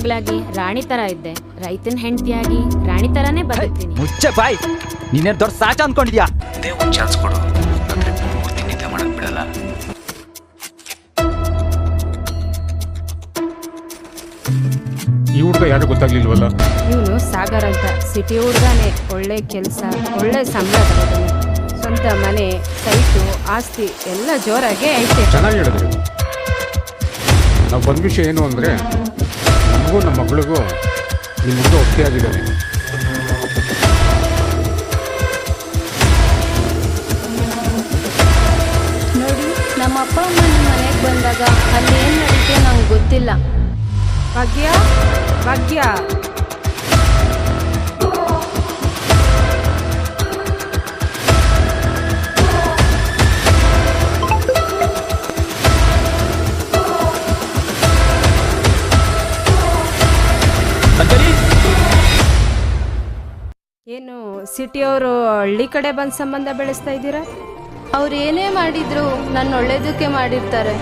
ಮಗಳಾಗಿ ರಾಣಿ ತರ ಇದ್ದೆ, ರೈತನ ಹೆಂಡತಿಯಾಗಿ ರಾಣಿ ತರಾನೇ ಬದುಕ್ತೀನಿ. ಮುಚ್ಚೆ ಬಾಯ್, ನೀನೇ ದೊಡ್ಡ ಸಾಚ ಅನ್ಕೊಂಡಿದ್ಯಾ? ಅದೇ ಒಂದು ಚಾನ್ಸ್ ಕೊಡು, ಅಂದ್ರೆ ಪೂರ್ತಿ ನಿದ್ದೆ ಮಾಡಕ್ ಬಿಡಲ್ಲ. ಈ ಹುಡುಗ ಯಾರು ಗೊತ್ತಾಗ್ಲಿಲ್ವಲ್ಲ? ಇವನು ಸಾಗರ್ ಅಂತ ಸಿಟಿ ಹುಡುಗನೇ. ಒಳ್ಳೆ ಕೆಲಸ, ಒಳ್ಳೆ ಸಂಬಳ ತಗೋತಾನೆ. ಸ್ವಂತ ಮನೆ, ಸೈಟು, ಆಸ್ತಿ ಎಲ್ಲ ಜೋರಾಗೆ ಐತೆ. ಚೆನ್ನಾಗಿ ಹೇಳಿದ್ರಿ. ನಾವು ಬಂದ ವಿಷಯ ಏನು ಅಂದರೆ, ನಮಗೂ ನಮ್ಮ ಮಗಳಿಗೂ ನಿಮ್ಮ ಹುಡುಗ ಒಪ್ಪಿಗೆ ಆಗಿದ್ದಾನೆ. ನೋಡಿ, ನಮ್ಮ ಅಪ್ಪ ಅಮ್ಮ ನಿಮ್ಮ ಮನೆಗೆ ಬಂದಾಗ ಅಲ್ಲಿ ಏನು ನಡೀತೆ ನಂಗೆ ಗೊತ್ತಿಲ್ಲ. ಭಾಗ್ಯ, ಭಾಗ್ಯ, ಏನು ಸಿಟಿಯವರು ಹಳ್ಳಿ ಕಡೆ ಬಂದು ಸಂಬಂಧ ಬೆಳೆಸ್ತಾ ಇದ್ದೀರಾ? ಅವ್ರು ಏನೇ ಮಾಡಿದ್ರು ನನ್ನ ಒಳ್ಳೇದಕ್ಕೆ ಮಾಡಿರ್ತಾರೆ.